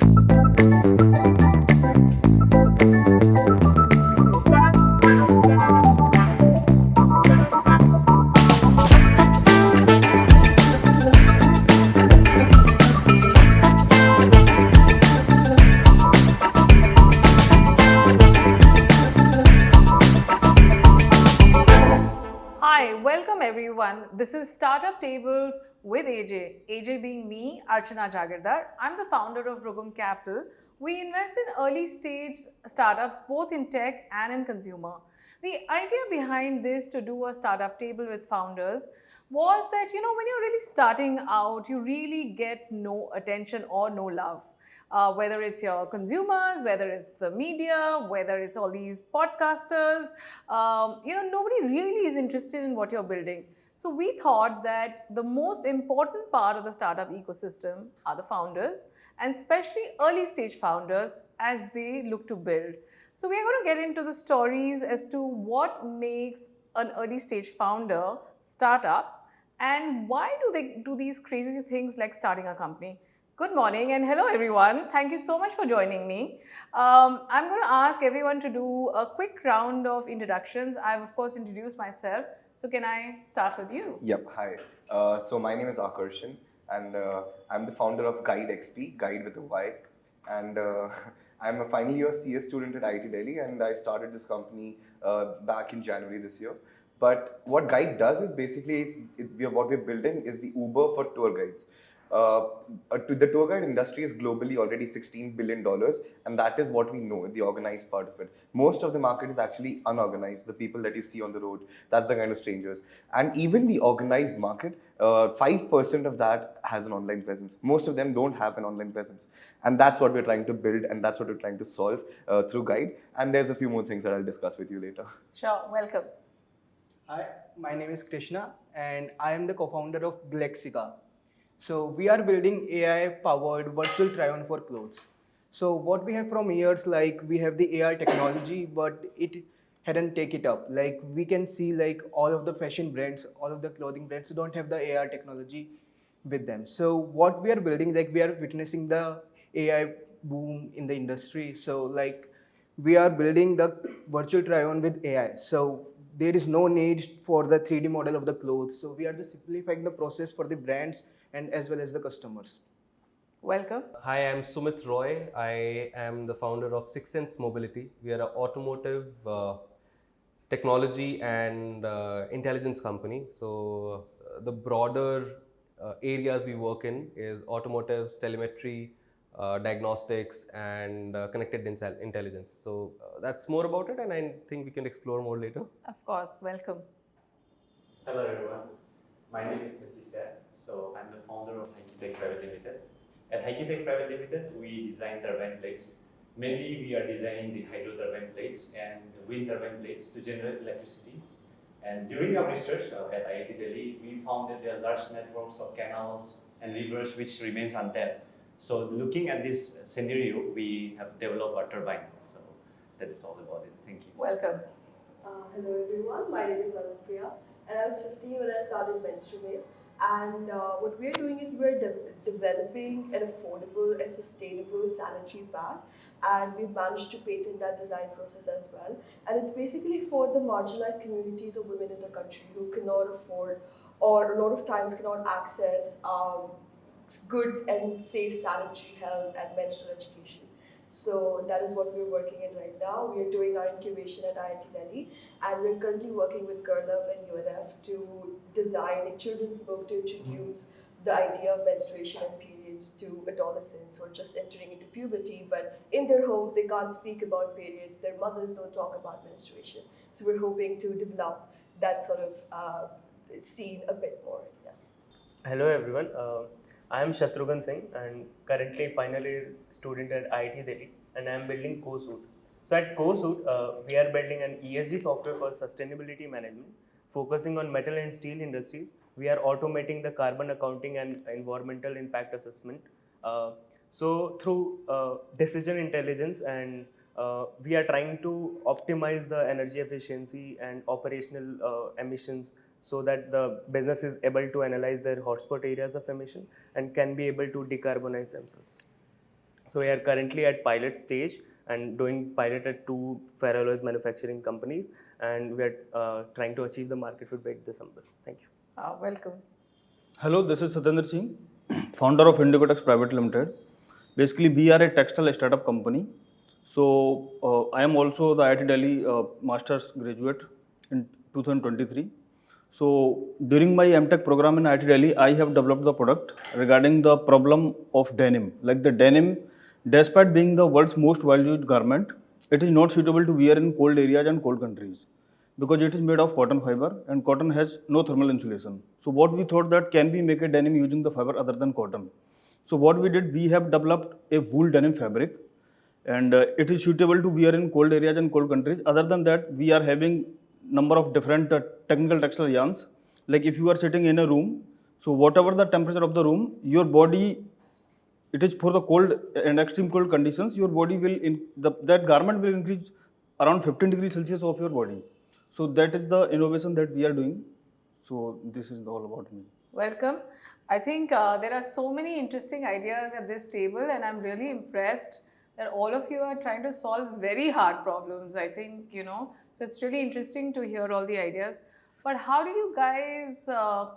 Hi, welcome everyone. This is Startup Tables with AJ. AJ being me, Archana Jagirdar. I'm the founder of Rugum Capital. We invest in early stage startups both in tech and in consumer. The idea behind this to do a startup table with founders was that, when you're really starting out, you really get no attention or no love. Whether it's your consumers, whether it's the media, whether it's all these podcasters, nobody really is interested in what you're building. So we thought that the most important part of the startup ecosystem are the founders, and especially early stage founders as they look to build. So we are going to get into the stories as to what makes an early stage founder startup and why do they do these crazy things like starting a company. Good morning and hello everyone. Thank you so much for joining me. I'm going to ask everyone to do a quick round of introductions. I've of course introduced myself. So can I start with you? Yep, hi. So my name is Akarshan and I'm the founder of Guide XP, Guide with a Y. And I'm a final year CS student at IIT Delhi and I started this company back in January this year. But what Guide does is basically, what we're building is the Uber for tour guides. The tour guide industry is globally already $16 billion, and that is what we know, the organized part of it. Most of the market is actually unorganized, the people that you see on the road, that's the kind of strangers. And even the organized market, 5% of that has an online presence. Most of them don't have an online presence. And that's what we're trying to build, and that's what we're trying to solve through Guide. And there's a few more things that I'll discuss with you later. Sure, welcome. Hi, my name is Krishna and I am the co-founder of Glexica. So we are building AI-powered virtual try-on for clothes. So what we have from years, like we have the AR technology, but it hadn't take it up. Like we can see like all of the fashion brands, all of the clothing brands don't have the AR technology with them. So what we are building, like we are witnessing the AI boom in the industry. So like we are building the virtual try-on with AI. So there is no need for the 3D model of the clothes. So we are just simplifying the process for the brands and as well as the customers. Welcome. Hi, I'm Sumit Roy. I am the founder of Six Sense Mobility. We are an automotive technology and intelligence company. So the broader areas we work in is automotives, telemetry, diagnostics, and connected intelligence. So that's more about it, and I think we can explore more later. Of course, welcome. Hello everyone, my name is Leticia. So I'm the founder of Hikitech Private Limited. At Hikitech Private Limited, we design turbine blades. Mainly, we are designing the hydro turbine blades and wind turbine blades to generate electricity. And during our research at IIT Delhi, we found that there are large networks of canals and rivers which remains untapped. So looking at this scenario, we have developed a turbine. So that is all about it. Thank you. Welcome. Hello everyone, my name is Anupriya and I was 15 when I started Menstruate. And what we're doing is we're developing an affordable and sustainable sanitary pad, and we've managed to patent that design process as well. And it's basically for the marginalized communities of women in the country who cannot afford or a lot of times cannot access good and safe sanitary health and menstrual education. So that is what we're working in right now. We're doing our incubation at IIT Delhi, and we're currently working with GirlUp and UNF to design a children's book to introduce the idea of menstruation and periods to adolescents or just entering into puberty. But in their homes, they can't speak about periods. Their mothers don't talk about menstruation. So we're hoping to develop that sort of scene a bit more. Yeah. Hello everyone. I am Shatrughan Singh and currently final year student at IIT Delhi, and I am building CoSuit. So at CoSuit, we are building an ESG software for sustainability management, focusing on metal and steel industries. We are automating the carbon accounting and environmental impact assessment. So through decision intelligence and we are trying to optimize the energy efficiency and operational emissions so that the business is able to analyze their hotspot areas of emission and can be able to decarbonize themselves. So we are currently at pilot stage and doing pilot at 2 ferroalloys manufacturing companies, and we are trying to achieve the market fit by December. Thank you. Welcome. Hello, this is Satendra Singh, founder of Indigotex Private Limited. Basically, we are a textile startup company. So, I am also the IIT Delhi master's graduate in 2023. So, during my MTech program in IIT Delhi, I have developed the product regarding the problem of denim. Like the denim, despite being the world's most valued garment, it is not suitable to wear in cold areas and cold countries because it is made of cotton fiber and cotton has no thermal insulation. So what we thought that can we make a denim using the fiber other than cotton. So what we did, we have developed a wool denim fabric and it is suitable to wear in cold areas and cold countries. Other than that, we are having number of different technical textile yarns. Like if you are sitting in a room, so whatever the temperature of the room, your body, it is for the cold and extreme cold conditions, your body will, that garment will increase around 15 degrees Celsius of your body. So that is the innovation that we are doing. So this is all about me. Welcome. I think there are so many interesting ideas at this table, and I'm really impressed that all of you are trying to solve very hard problems. I think, so it's really interesting to hear all the ideas. But how did you guys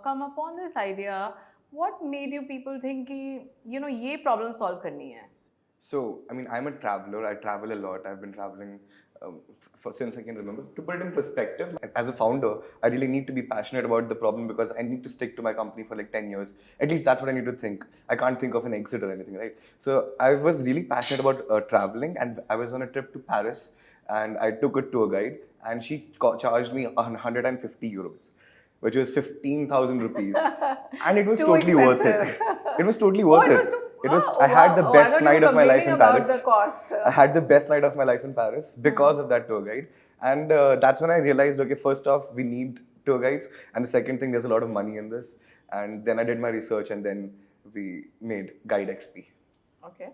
come upon this idea? What made you people think कि, ये problem solve करनी है? So, I mean, I'm a traveler. I travel a lot. I've been traveling since I can remember. To put it in perspective, as a founder, I really need to be passionate about the problem because I need to stick to my company for like 10 years. At least that's what I need to think. I can't think of an exit or anything, right? So I was really passionate about traveling, and I was on a trip to Paris, and I took a tour guide, and she charged me 150 euros. Which was 15,000 rupees. And it was Too totally worth expensive. it. It was totally worth it it. was too, It was. oh, I had the wow. best I thought night you of were my life in complaining Paris. about the cost. I had the best night of my life in Paris because of that tour guide. And that's when I realized, okay, first off, we need tour guides. And the second thing, there's a lot of money in this. And then I did my research, and then we made Guide XP. Okay.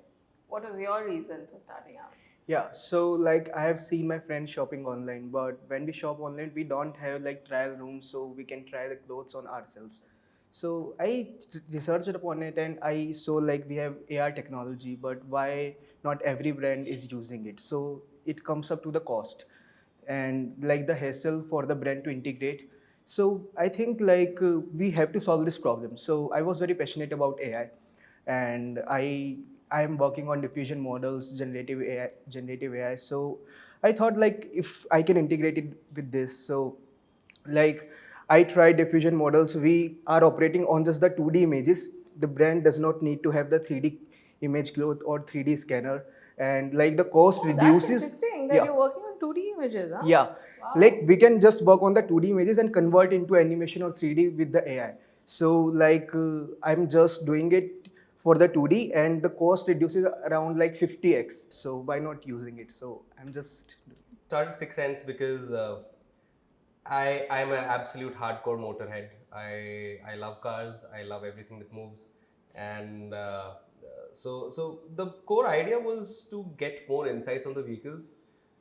What was your reason for starting out? Yeah, so like I have seen my friends shopping online, but when we shop online, we don't have like trial rooms so we can try the clothes on ourselves. So I researched upon it and I saw like we have AR technology, but why not every brand is using it? So it comes up to the cost and like the hassle for the brand to integrate. So I think like we have to solve this problem. So I was very passionate about AI, and I am working on diffusion models, generative AI. So I thought like if I can integrate it with this. So like I tried diffusion models. We are operating on just the 2D images. The brand does not need to have the 3D image cloth or 3D scanner, and like the cost reduces. That's interesting that you're working on 2D images, huh? Yeah, Wow. like we can just work on the 2D images and convert into animation or 3D with the AI. So like I'm just doing it for the 2D and the cost reduces around like 50x. So why not using it? So I'm just Started Six Sense because I'm an absolute hardcore motorhead. I love cars. I love everything that moves, and so the core idea was to get more insights on the vehicles.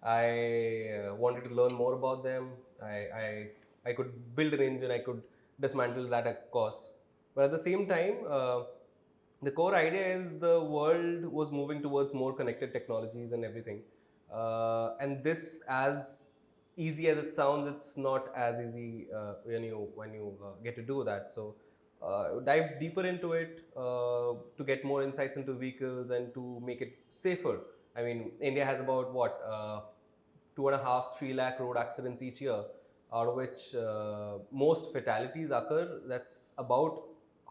I wanted to learn more about them. I could build an engine. I could dismantle that, of course, but at the same time. The core idea is the world was moving towards more connected technologies and everything. And this, as easy as it sounds, it's not as easy when you get to do that. So dive deeper into it to get more insights into vehicles and to make it safer. I mean, India has about 2.5-3 lakh road accidents each year, out of which most fatalities occur. That's about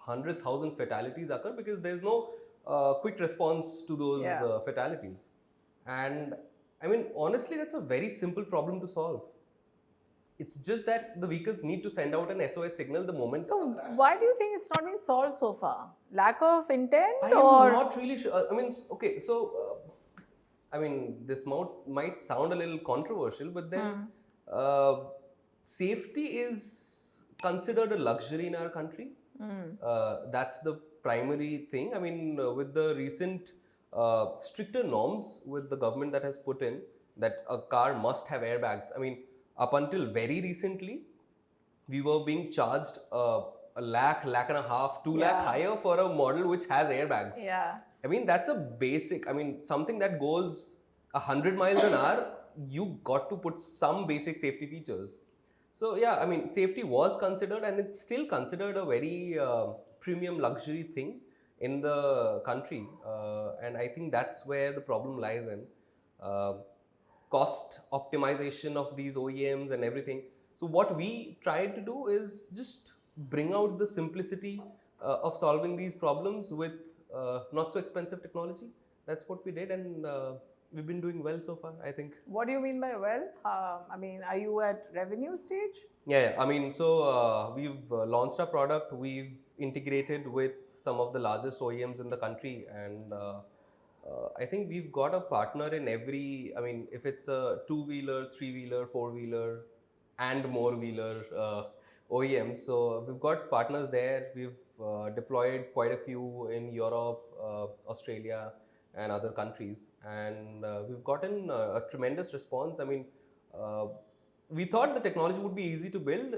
100,000 fatalities occur because there's no quick response to those fatalities. And I mean, honestly, that's a very simple problem to solve. It's just that the vehicles need to send out an SOS signal the moment. So why do you think it's not been solved so far? Lack of intent I am or? not really sure. I mean, okay, so I mean, this might sound a little controversial, but then safety is considered a luxury in our country. That's the primary thing. I mean, with the recent stricter norms with the government that has put in that a car must have airbags. I mean, up until very recently, we were being charged a lakh and a half, 2 lakh higher for a model which has airbags. Yeah. I mean, that's a basic, I mean, something that goes 100 miles an hour, you got to put some basic safety features. So yeah, I mean, safety was considered and it's still considered a very premium luxury thing in the country. And I think that's where the problem lies in. Uh, Cost optimization of these OEMs and everything. So what we tried to do is just bring out the simplicity of solving these problems with not so expensive technology. That's what we did, and we've been doing well so far, I think. What do you mean by well? I mean, are you at revenue stage? Yeah. I mean, so we've launched our product. We've integrated with some of the largest OEMs in the country, and I think we've got a partner in every. I mean, if it's a two-wheeler, three-wheeler, four-wheeler, and more-wheeler OEMs, so we've got partners there. We've deployed quite a few in Europe, Australia, and other countries, and we've gotten a tremendous response. I mean, we thought the technology would be easy to build.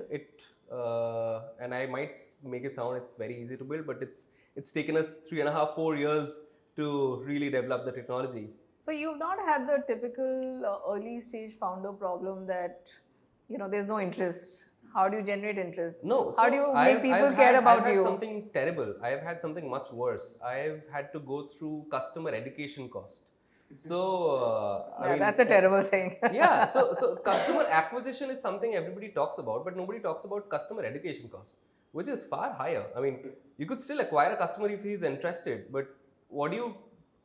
And I might make it sound it's very easy to build, but it's taken us 3.5, 4 years to really develop the technology. So you've not had the typical early stage founder problem that, you know, there's no interest. How do you generate interest? No. How do you make people care about I've had you? something terrible. I've had something much worse. I've had to go through customer education cost. So Yeah, that's a terrible thing. Yeah, so customer acquisition is something everybody talks about, but nobody talks about customer education cost, which is far higher. I mean, you could still acquire a customer if he's interested, but what do you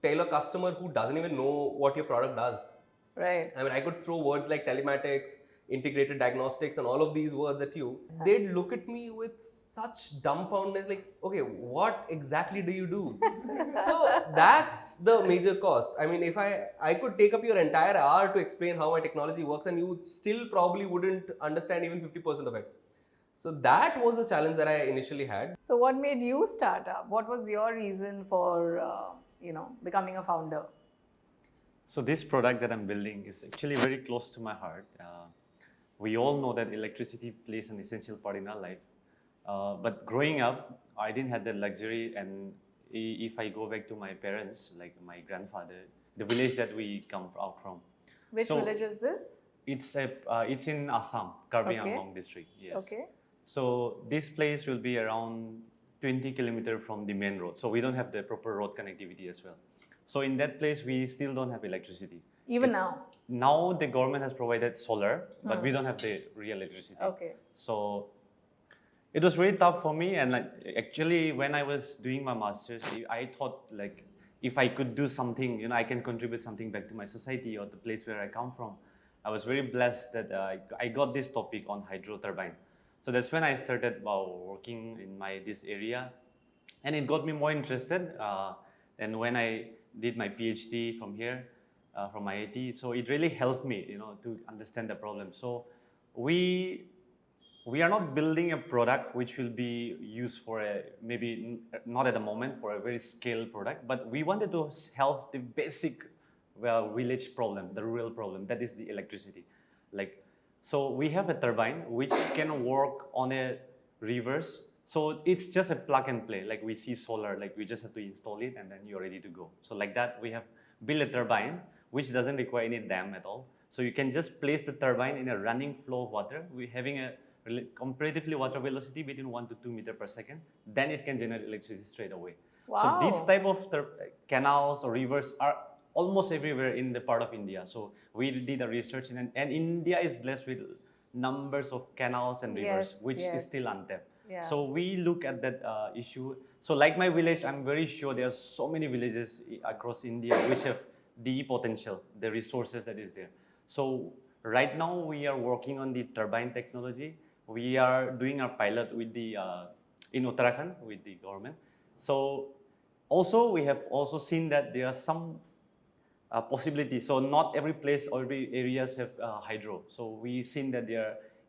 tell a customer who doesn't even know what your product does? Right. I mean, I could throw words like telematics, integrated diagnostics, and all of these words at you. They'd look at me with such dumbfoundedness, like, okay, what exactly do you do? So that's the major cost. I mean, if I could take up your entire hour to explain how my technology works, and you still probably wouldn't understand even 50% of it. So that was the challenge that I initially had. So what made you start up? What was your reason for, becoming a founder? So this product that I'm building is actually very close to my heart. We all know that electricity plays an essential part in our life. But growing up, I didn't have the luxury, and if I go back to my parents, like my grandfather, the village that we come out from. Which village is this? It's in Assam, Karbi Anglong district. Yes. Okay. So this place will be around 20 kilometers from the main road. So we don't have the proper road connectivity as well. So in that place, we still don't have electricity. Even now? Now the government has provided solar, but we don't have the real electricity. Okay. So it was really tough for me. And like actually, when I was doing my master's, I thought like if I could do something, I can contribute something back to my society or the place where I come from. I was very blessed that I got this topic on hydro turbine. So that's when I started working in this area, and it got me more interested. And when I did my PhD from here, from IIT, so it really helped me, to understand the problem. So we are not building a product which will be used for maybe not at the moment for a very scale product, but we wanted to help the basic village problem, the rural problem, that is the electricity. So we have a turbine which can work on a reverse. So it's just a plug and play. Like we see solar, like we just have to install it and then you're ready to go. So like that, we have built a turbine which doesn't require any dam at all. So you can just place the turbine in a running flow of water. We're having a comparatively water velocity between 1 to 2 meters per second. Then it can generate electricity straight away. Wow. So this type of canals or rivers are almost everywhere in the part of India. So we did a research and India is blessed with numbers of canals and rivers, which is still untapped. Yeah. So we look at that issue. So like my village, I'm very sure there are so many villages across India which have the potential, the resources that is there. So right now we are working on the turbine technology. We are doing our pilot with in Uttarakhand with the government. So also we have also seen that there are some possibility. So not every place or every areas have hydro. So we've seen that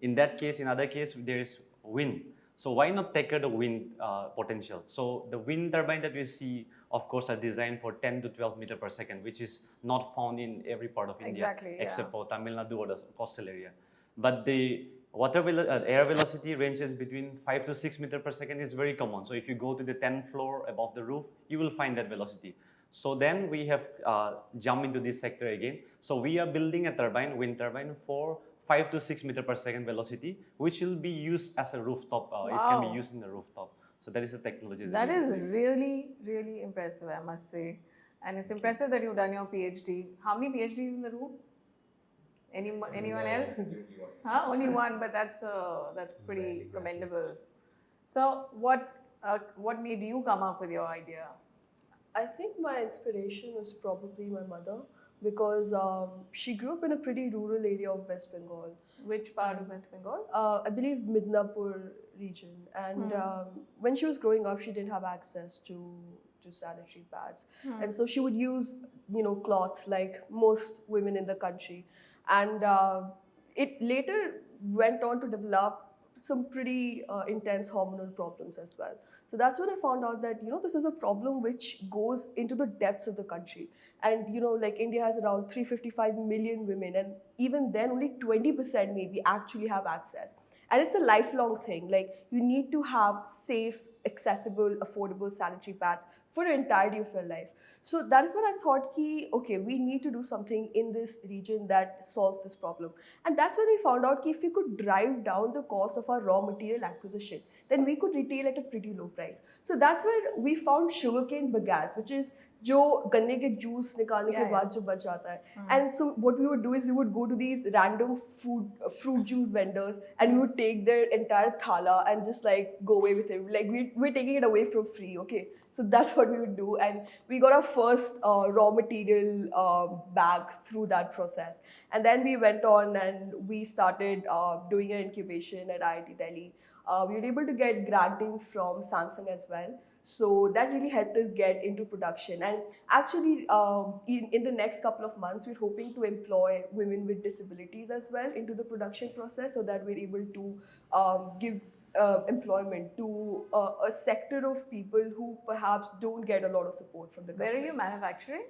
in other case, there is wind. So why not tackle the wind potential? So the wind turbine that we see, of course, are designed for 10 to 12 meters per second, which is not found in every part of India, except for Tamil Nadu or the coastal area. But the air velocity ranges between 5 to 6 meters per second is very common. So if you go to the 10th floor above the roof, you will find that velocity. So then we have jumped into this sector again. So we are building a turbine, wind turbine for 5 to 6 meter per second velocity, which will be used as a rooftop. It can Wow. be used in the rooftop. So that is the technology. That we is use. really, really impressive, I must say. And it's impressive that you've done your PhD. How many PhDs in the room? Anyone else? Huh? Only one, but that's pretty commendable. So what made you come up with your idea? I think my inspiration was probably my mother because she grew up in a pretty rural area of West Bengal. Which part of West Bengal? I believe Midnapur region. And when she was growing up, she didn't have access to sanitary pads. And so she would use, cloth like most women in the country. And it later went on to develop some pretty intense hormonal problems as well. So that's when I found out that, this is a problem which goes into the depths of the country. And, like India has around 355 million women, and even then only 20% maybe actually have access. And it's a lifelong thing. Like, you need to have safe, accessible, affordable sanitary pads for the entirety of your life. So that is when I thought, okay, we need to do something in this region that solves this problem. And that's when we found out if we could drive down the cost of our raw material acquisition, then we could retail at a pretty low price. So that's where we found sugarcane bagasse, which is जो गन्ने के juice निकालने के बाद जो बच जाता है. And so what we would do is we would go to these random fruit juice vendors and we would take their entire thala and just like go away with it. Like we're taking it away for free, okay? So that's what we would do, and we got our first raw material bag through that process. And then we went on and we started doing an incubation at IIT Delhi. We were able to get granting from Samsung as well. So that really helped us get into production. And actually, in the next couple of months, we're hoping to employ women with disabilities as well into the production process so that we're able to give employment to a sector of people who perhaps don't get a lot of support from the government. Where are you manufacturing?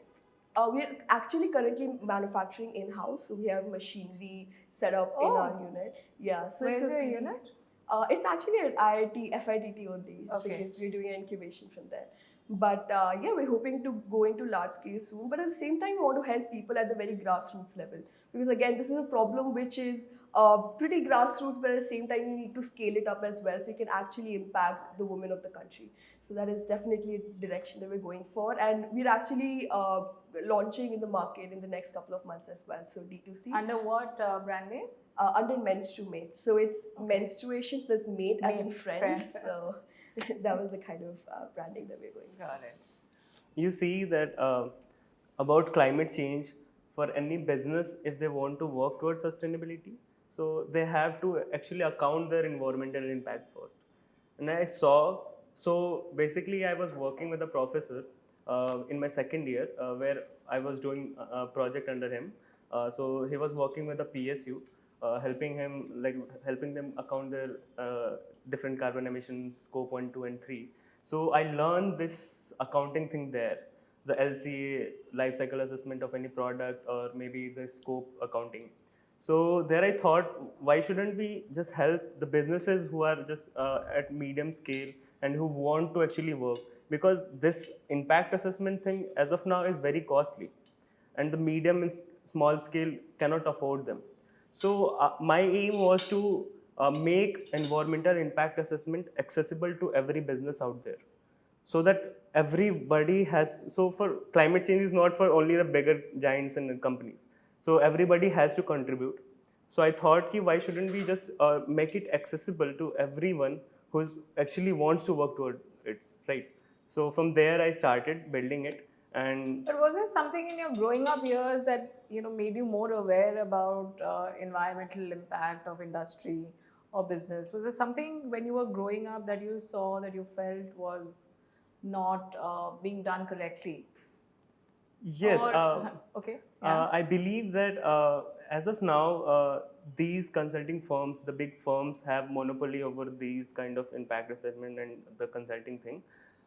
We're actually currently manufacturing in-house. So we have machinery set up in our unit. Yeah. So Where's it's your unit? It's actually at IIT, FIDT only, Okay. because we're doing an incubation from there. But yeah, we're hoping to go into large scale soon. But at the same time, we want to help people at the very grassroots level. Because again, this is a problem which is pretty grassroots, but at the same time, you need to scale it up as well so you can actually impact the women of the country. So that is definitely a direction that we're going for. And we're actually launching in the market in the next couple of months as well. So D2C. Under what brand name? Under menstruate. So it's menstruation plus mate as in Mate, friend. friend. So that was the kind of branding that we're going for. Got it. You see that about climate change, for any business, if they want to work towards sustainability, so they have to actually account their environmental impact first. And I saw, so basically I was working with a professor in my second year where I was doing a project under him. So he was working with a PSU, helping them account their different carbon emissions, scope 1, 2, and 3. So I learned this accounting thing there, the LCA, life cycle assessment of any product, or maybe the scope accounting. So there I thought, why shouldn't we just help the businesses who are just at medium scale and who want to actually work? Because this impact assessment thing as of now is very costly, and the medium and small scale cannot afford them. So my aim was to make environmental impact assessment accessible to every business out there, so that everybody has, so for climate change is not for only the bigger giants and companies. So everybody has to contribute. So I thought, why shouldn't we just make it accessible to everyone who actually wants to work toward it, right? So from there I started building it. And But was there something in your growing up years that made you more aware about environmental impact of industry or business? Was there something when you were growing up that you saw that you felt was not being done correctly? yes, Okay. I believe that as of now, these consulting firms, the big firms, have monopoly over these kind of impact assessment and the consulting thing.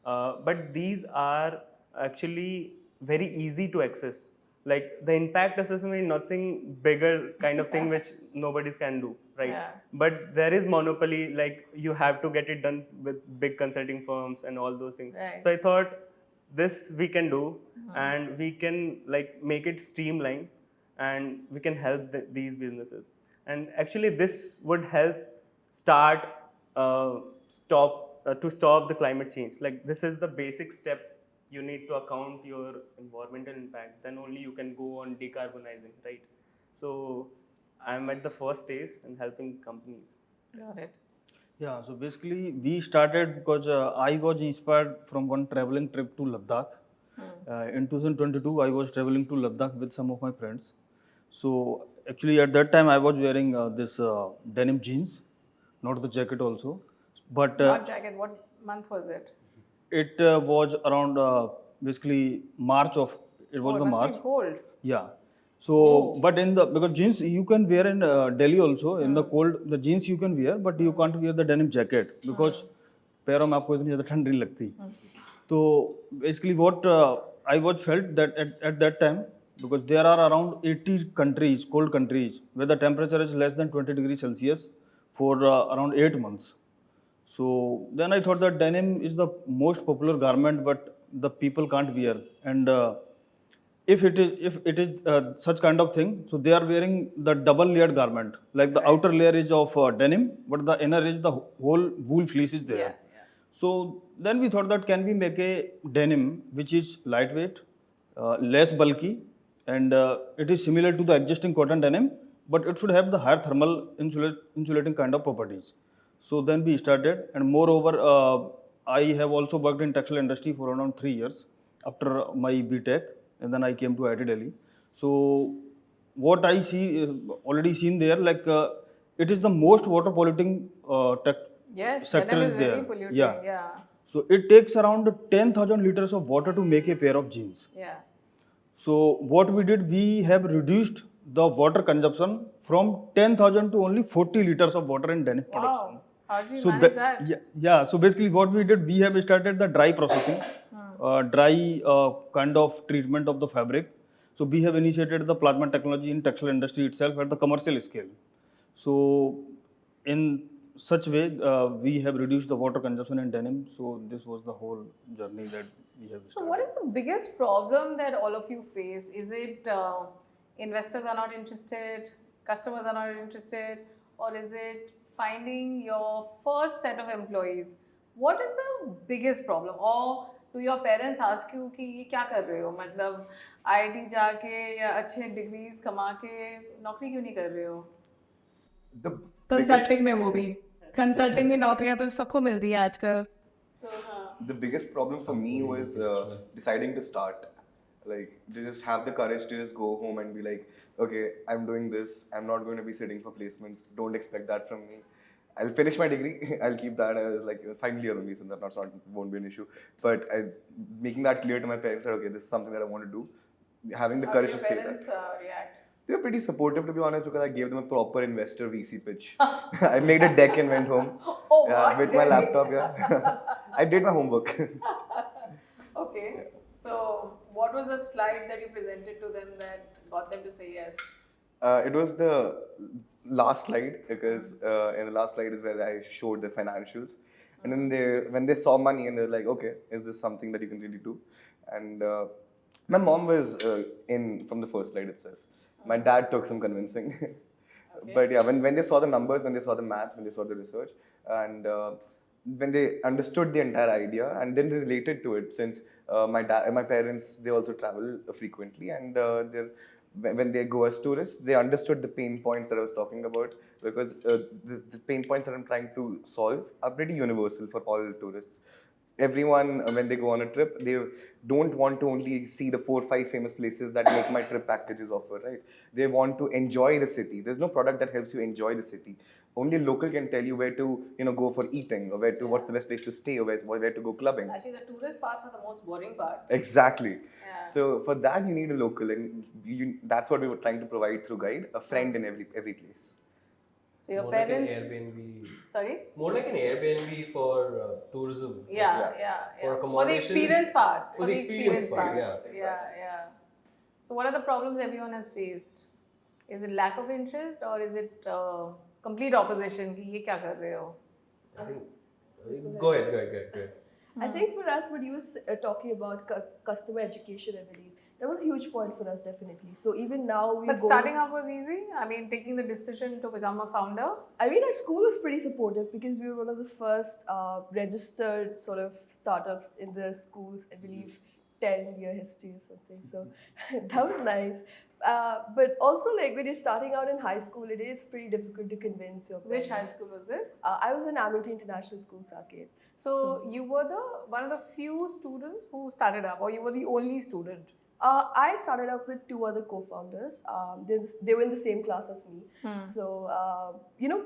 But these are actually very easy to access. Like the impact assessment is nothing bigger kind of thing which nobody can do, right? Yeah. But there is monopoly, like you have to get it done with big consulting firms and all those things. Right. So I thought, this we can do, and we can like make it streamlined, and we can help these businesses. And actually, this would help start to stop the climate change. Like this is the basic step. You need to account your environmental impact. Then only you can go on decarbonizing, right? So I'm at the first stage and helping companies. Got it. Yeah, so basically we started because I was inspired from one traveling trip to Ladakh. In 2022, I was traveling to Ladakh with some of my friends. So actually at that time I was wearing this denim jeans, not the jacket also. But Not jacket. What month was it? it was around basically March of, it was Oh, it the must March. be cold. Yeah. So, but in the, because jeans you can wear in Delhi also, in the cold, the jeans you can wear, but you can't wear the denim jacket because पैरों में आपको इतनी ज़्यादा ठंड नहीं लगती. So basically what I was felt that at that time, because there are around 80 countries, cold countries, where the temperature is less than 20 degrees Celsius for around 8 months. So then I thought that denim is the most popular garment, but the people can't wear. And if it is such kind of thing, so they are wearing the double layered garment. Like the outer layer is of denim, but the inner is the whole wool fleece is there. Yeah. So then we thought that can we make a denim which is lightweight, less bulky, and it is similar to the existing cotton denim, but it should have the higher thermal insulating kind of properties. So then we started, and moreover, I have also worked in textile industry for around 3 years after my BTech, and then I came to IIT Delhi. So what I see, already seen there, like it is the most water polluting Yes, sector denim is is very there. polluting. Yeah. Yeah. So it takes around 10,000 liters of water to make a pair of jeans. Yeah. So what we did, we have reduced the water consumption from 10,000 to only 40 liters of water in denim production. Wow. How did you So manage that? yeah. So basically, what we did, we have started the dry processing, dry kind of treatment of the fabric. So we have initiated the plasma technology in textile industry itself at the commercial scale. So in such way, we have reduced the water consumption in denim. So this was the whole journey that we have. So, what is the biggest problem that all of you face? Is it investors are not interested, customers are not interested, or is it finding your first set of employees? What is the biggest problem? Or do your parents ask you कि ये क्या कर रहे हो? मतलब IIT जाके या अच्छे degrees कमा के नौकरी क्यों नहीं कर रहे हो? The कंसल्टिंग में वो भी कंसल्टिंग की नौकरियां तो सबको मिलती है आजकल. the biggest problem for me was deciding to start. Like, to just have the courage to just go home and be like, okay, I'm doing this. I'm not going to be sitting for placements. Don't expect that from me. I'll finish my degree. I'll keep that as like final year only, so that's not won't be an issue. But making that clear to my parents that okay, this is something that I want to do. Having the How do courage your to say parents that. react? They were pretty supportive, to be honest, because I gave them a proper investor VC pitch. I made a deck and went home. Oh, Yeah, what? with my Really? laptop. Yeah, I did my homework. Okay. So, what was the slide that you presented to them that got them to say yes? It was the last slide because in the last slide is where I showed the financials, and then when they saw money and they're like, okay, is this something that you can really do? And my mom was in from the first slide itself. My dad took some convincing, but yeah, when they saw the numbers, when they saw the math, when they saw the research, and when they understood the entire idea and then they related to it, since my parents, they also travel frequently, and when they go as tourists, they understood the pain points that I was talking about, because the pain points that I'm trying to solve are pretty universal for all tourists. Everyone, when they go on a trip, they don't want to only see the 4 or 5 famous places that Make My Trip packages offer, right? They want to enjoy the city. There's no product that helps you enjoy the city. Only a local can tell you where to, go for eating, or what's the best place to stay, or where to go clubbing. Actually, the tourist parts are the most boring parts. Exactly. Yeah. So for that, you need a local, and that's what we were trying to provide through Guide, a friend in every place. So your More parents. like an Airbnb. Sorry. More like an Airbnb for tourism. Yeah. For the accommodations. experience part. For the experience part, yeah. Yeah. So what are the problems everyone has faced? Is it lack of interest, or is it complete opposition? कि ये क्या कर रहे हो? I think, go ahead. I think for us, what you were talking about customer education, I believe, that was a huge point for us, definitely. So even now, But starting up was easy? I mean, taking the decision to become a founder? I mean, our school was pretty supportive because we were one of the first registered sort of startups in the school's, I believe, 10-year history or something. So that was nice. But also, like when you're starting out in high school, it is pretty difficult to convince your Which parents. high school was this? I was in Amity International School, Saket. So you were one of the few students who started up, or you were the only student? I started up with two other co-founders. They were in the same class as me. So,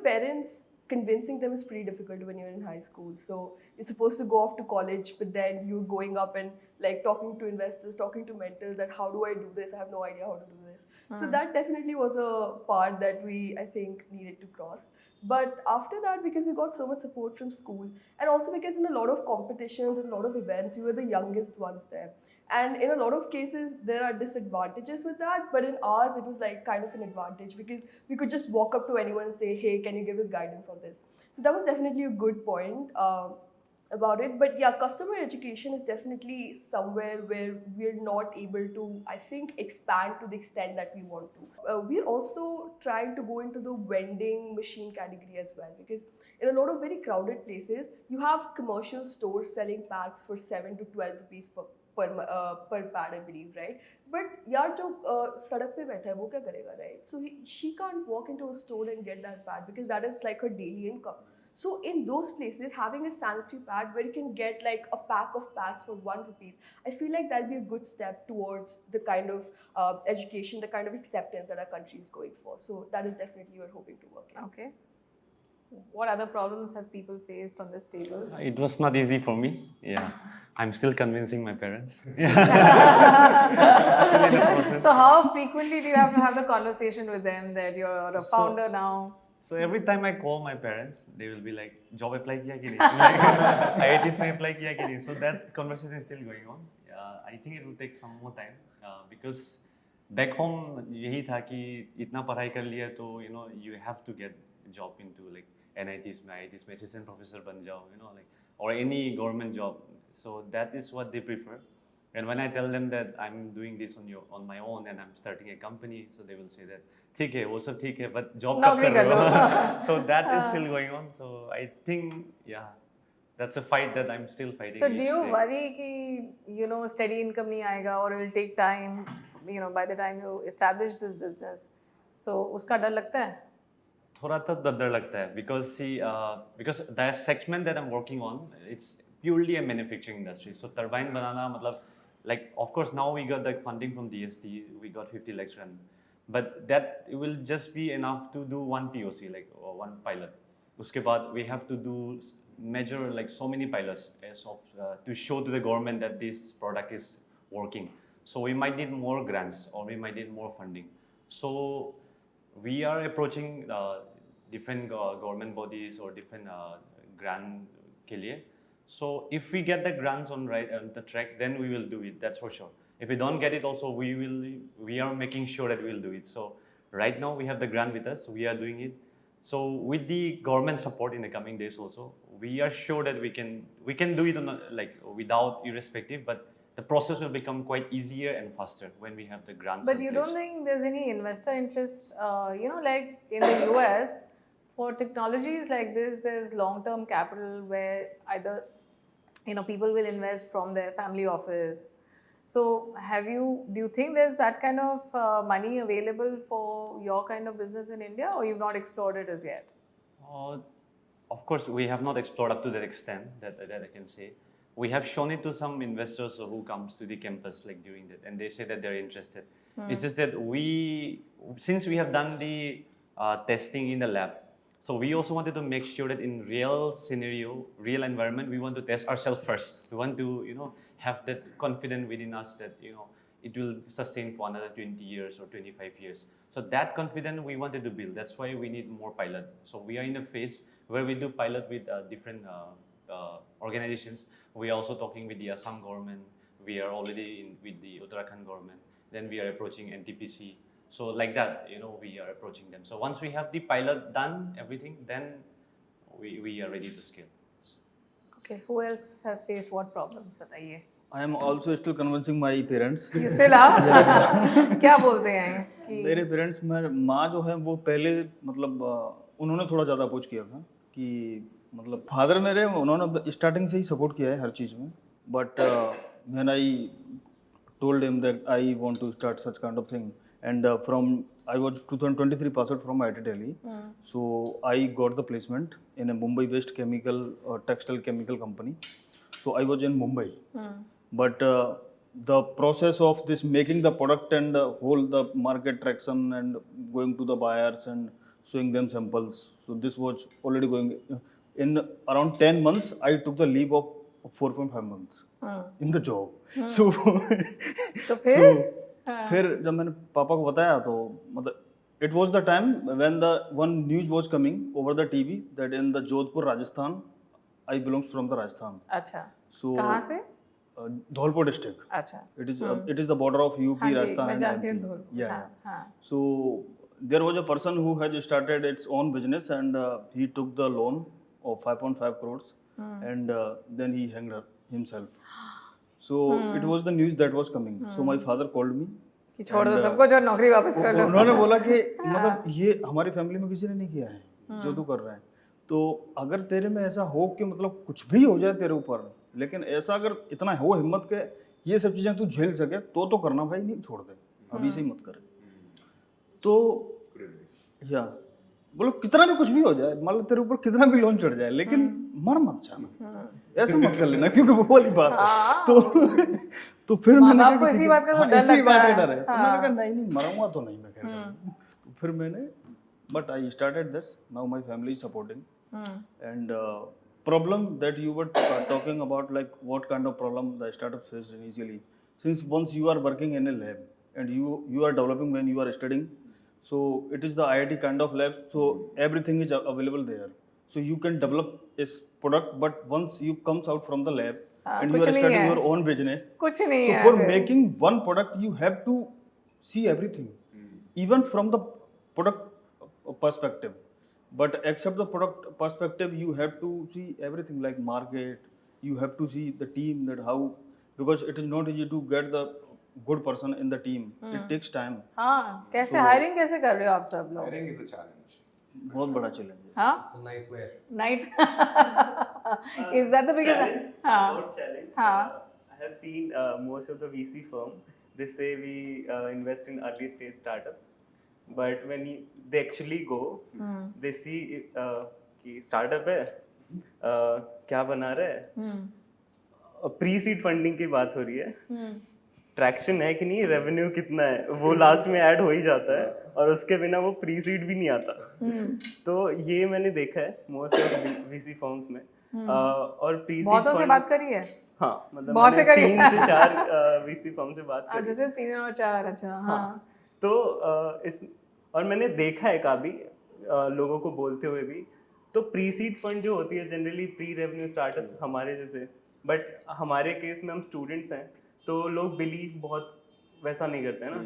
parents, convincing them is pretty difficult when you're in high school. So you're supposed to go off to college, but then you're going up and like talking to investors, talking to mentors that how do I do this? I have no idea how to do this. So that definitely was a part that we, I think, needed to cross. But after that, because we got so much support from school, and also because in a lot of competitions and a lot of events, we were the youngest ones there. And in a lot of cases, there are disadvantages with that. But in ours, it was like kind of an advantage because we could just walk up to anyone and say, hey, can you give us guidance on this? So that was definitely a good point about it. But yeah, customer education is definitely somewhere where we're not able to, I think, expand to the extent that we want to. We're also trying to go into the vending machine category as well, because in a lot of very crowded places, you have commercial stores selling pads for 7 to 12 rupees per pad, I believe, right? But yaar, jo sadak pe baitha hai, wo kya karega, right? So she can't walk into a store and get that pad because that is like her daily income. So in those places, having a sanitary pad where you can get like a pack of pads for 1 rupees, I feel like that'll be a good step towards the kind of education, the kind of acceptance that our country is going for. So that is definitely what we're hoping to work in. Okay. What other problems have people faced on this table? It was not easy for me. Yeah, I'm still convincing my parents. So how frequently do you have to have the conversation with them that you're a founder now? So every time I call my parents, they will be like, "Job apply kiya ki nahi?" Like, IITs mein apply kiya ki nahi? So that conversation is still going on. I think it will take some more time because back home यही था कि इतना पढ़ाई कर लिया तो you have to get job into like NITs में IITs में assistant professor बन जाओ, like or any government job. So that is what they prefer. And when I tell them that I'm doing this on my own and I'm starting a company, so they will say that ठीक है, वो सब ठीक है, but job कब कर रहे हो? So that is still going on. So I think that's a fight that I'm still fighting. So do you worry कि steady income नहीं आएगा or it will take time, by the time you establish this business? So उसका डर लगता है? थोड़ा तो डर लगता है because the segment that I'm working on, it's purely a manufacturing industry. So turbine बनाना मतलब like of course now we got like funding from DST, we got 50 lakhs rand, but that it will just be enough to do one POC like or one pilot. उसके बाद we have to do measure like so many pilots to show to the government that this product is working. So we might need more grants or we might need more funding. So we are approaching different government bodies or different grant के लिए. So if we get the grants on the track, then we will do it. That's for sure. If we don't get it, also we are making sure that we will do it. So right now we have the grant with us. We are doing it. So with the government support in the coming days, also we are sure that we can do it without irrespective. But the process will become quite easier and faster when we have the grants. But you don't think there's any investor interest, like in the US, for technologies like this, there's long-term capital where either, people will invest from their family office. So do you think there's that kind of money available for your kind of business in India, or you've not explored it as yet? Of course, we have not explored up to that extent that I can say. We have shown it to some investors who comes to the campus like during that, and they say that they're interested. It's just that since we have done the testing in the lab, so we also wanted to make sure that in real scenario, real environment, we want to test ourselves first. We want to, have that confidence within us that, it will sustain for another 20 years or 25 years. So that confidence we wanted to build. That's why we need more pilot. So we are in a phase where we do pilot with different organizations. We are also talking with the Assam government. We are already with the Uttarakhand government. Then we are approaching NTPC. So like that, we are approaching them. So once we have the pilot done, everything, then we are ready to scale. Okay, who else has faced what problem? बताइए. I am also still convincing my parents. You still are? क्या बोलते हैं कि मेरे parents में माँ जो है वो पहले मतलब उन्होंने थोड़ा ज़्यादा अपोज किया था कि मतलब फादर मेरे उन्होंने स्टार्टिंग से ही सपोर्ट किया है हर चीज़ में, but when I told him that I want to start such kind of thing, and from I was 2023 passed out from IIT Delhi, so I got the placement in a Mumbai-based chemical textile chemical company. So I was in Mumbai, but the process of this making the product and whole the market traction and going to the buyers and showing them samples. So this was already going in around 10 months. I took the leave of 4.5 months in the job. So तो फिर फिर जब मैंने पापा को बताया तो मतलब it was the time when the one news was coming over the TV that in the Jodhpur, Rajasthan, I belongs from the Rajasthan. अच्छा. So कहाँ से? Dholpur district. अच्छा. It is the border of UP, हाँ जी, Rajasthan मैं and जानती हूँ MP. Dholpur. Yeah, हाँ, yeah. हाँ. So there was a person who had started its own business and he took the loan of 5.5 crores and then he hanged himself. So it was the news that was coming. So my father called me. कि छोड़ दो सबको जो नौकरी वापस कर लो. उन्होंने बोला कि मतलब ये हमारी फैमिली में किसी ने नहीं किया है जो तू कर रहा है, तो अगर तेरे में ऐसा हो कि मतलब कुछ भी हो जाए तेरे ऊपर, लेकिन ऐसा अगर इतना हो हिम्मत के ये सब चीज़ें तू झेल सके तो करना भाई, नहीं छोड़ दे, अभी से ही मत कर. तो या बोलो कितना भी कुछ भी हो जाए, मान लो तेरे ऊपर कितना भी लोन चढ़ जाए, लेकिन मर मत जाना, ऐसा मत कर लेना, क्योंकि वो वाली बात है. तो फिर मैंने आपको इसी बात का तो डर इसी लगता बात है. का डर है. तो मैंने कहा नहीं मरूंगा तो नहीं मैं करूंगा. तो फिर मैंने but I started this. Now my family is supporting. And problem that you were talking about, like what kind of problem the startup faces initially, since once you are working in a lab and you are developing when you are studying, so it is the IIT kind of lab, so everything is available there, so you can develop a product, but once you comes out from the lab and you are starting your own business, कुछ नहीं so है for फिर. making one product you have to see everything, even from the product perspective. But except the product perspective, you have to see everything like market. You have to see the team, that how, because it is not easy to get the good person in the team. It takes time. हाँ, कैसे hiring कैसे कर रहे हो आप सब लोग? Hiring is a challenge. बहुत बड़ा challenge है. हाँ? It's a nightmare. Night. Is that the biggest? Challenge? हाँ. About challenge. हाँ. I have seen most of the VC firm. They say we invest in early stage startups, but when they actually go, they see कि startup है, क्या बना रहा है, pre seed funding की बात हो रही है, ट्रैक्शन है कि नहीं, रेवेन्यू कितना है, वो लास्ट में ऐड हो ही जाता है, और उसके बिना वो प्री सीड भी नहीं आता. तो ये मैंने देखा है मोस्ट ऑफ वीसी फर्म्स में. और प्री सीड बहुतों से बात करी है? हाँ, मतलब बहुत से करी 3 से 4 वीसी फर्म से बात करी. जैसे 3 और 4. अच्छा. हाँ. तो इस और मैंने देखा है काफ़ी लोगों को बोलते हुए भी, तो प्री सीड फंड जो होती है जनरली प्री रेवेन्यू स्टार्टअप्स हमारे जैसे, बट हमारे केस में हम स्टूडेंट्स हैं, तो लोग बिलीव बहुत वैसा नहीं करते हैं ना,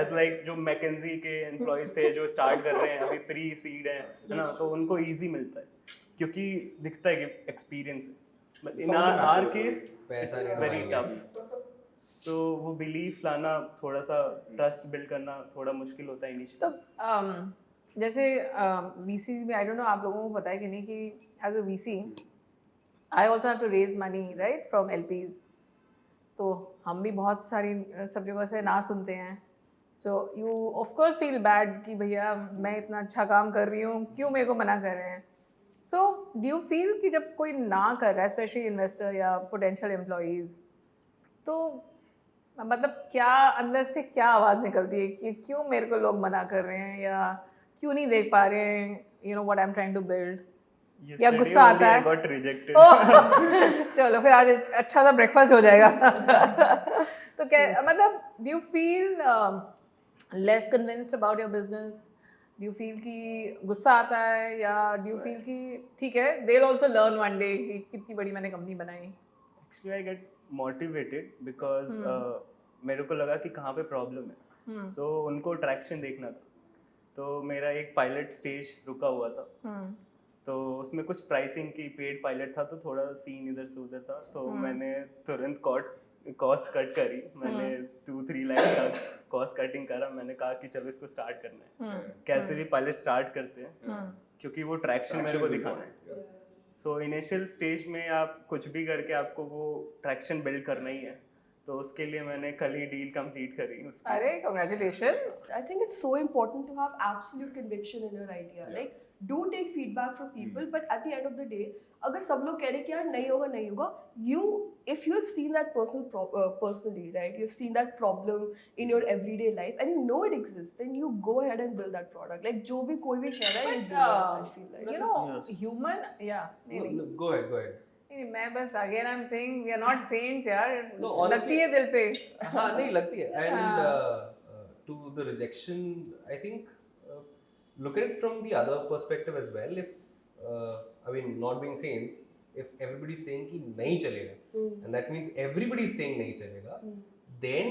एज लाइक जो मैकेंजी के एम्प्लॉयज थे जो स्टार्ट कर रहे हैं अभी प्री सीड है ना, तो उनको ईजी मिलता है क्योंकि दिखता है कि एक्सपीरियंस है. But in are case it's very tough. तो वो बिलीफ लाना, थोड़ा सा ट्रस्ट बिल्ड करना थोड़ा मुश्किल होता है इनिशियली. तो जैसे वीसी में आई डोंट नो आप लोगों को पता है कि नहीं कि as a VC I also have to raise money right from LPs. तो हम भी बहुत सारी सब जगह से ना सुनते हैं. So you of course feel bad कि भैया मैं इतना अच्छा काम कर रही हूँ, क्यों मेरे को मना कर रहे हैं. सो डू यू फील कि जब कोई ना कर रहा है, स्पेशली इन्वेस्टर या पोटेंशियल एम्प्लॉयज़, तो मतलब क्या अंदर से क्या आवाज़ निकलती है कि क्यों मेरे को लोग मना कर रहे हैं, या क्यों नहीं देख पा रहे हैं, you know what I am trying to build, या गुस्सा आता है? Got rejected. चलो फिर आज अच्छा सा ब्रेकफास्ट हो जाएगा. तो क्या मतलब do you feel less convinced about your business? Do you feel कि गुस्सा आता है, या डू यू फील कि ठीक है they will also learn one day कि कितनी बड़ी मैंने कंपनी बनाई? Actually I get motivated because मेरे को लगा कि कहाँ पे प्रॉब्लम है, सो उनको ट्रैक्शन देखना था. तो मेरा एक पायलट स्टेज रुका हुआ था, तो उसमें कुछ प्राइसिंग की पेड पायलट था, तो थोड़ा सीन इधर से उधर था, तो मैंने तुरंत कॉस्ट कट करी। मैंने 2-3 लाख का कॉस्ट कटिंग करा। मैंने कहा कि चलो इसको स्टार्ट करना है। कैसे भी पायलट स्टार्ट करते हैं, क्योंकि वो ट्रैक्शन मेरे को दिखाना है। सो इनिशियल स्टेज में आप कुछ भी करके आपको वो ट्रैक्शन बिल्ड करना ही है, तो उसके लिए मैंने कल ही डील कंप्लीट करी उसकी। अरे congratulations. I think it's so important to have absolute conviction in your idea. Like, do take feedback from people, but at the end of the day, अगर सब लोग कह रहे कि यार नहीं होगा, if you have seen that personally, right? You've seen that problem in your everyday life, and you know it exists, then you go ahead and build that product. Like जो भी कोई भी कह रहा है, you do it. I feel like. You know, human, yeah. No, go ahead. नहीं, मैं बस again I'm saying we are not saints यार. No, honestly- लगती है दिल पे. हाँ नहीं लगती है, and to the rejection, I think look at it from the other perspective as well. If I mean, not being saints, if everybody is saying कि नहीं चलेगा, and that means everybody is saying नहीं चलेगा, then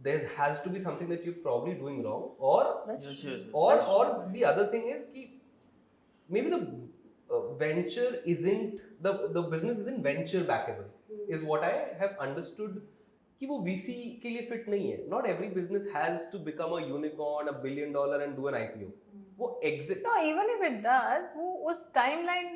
there has to be something that you're probably doing wrong, or the other thing is कि maybe the venture isn't the business isn't venture backable, is what I have understood कि वो VC के लिए fit नहीं है. Not every business has to become a unicorn, $1 billion and do an IPO. वो exit. No, even if it does, वो उस timeline,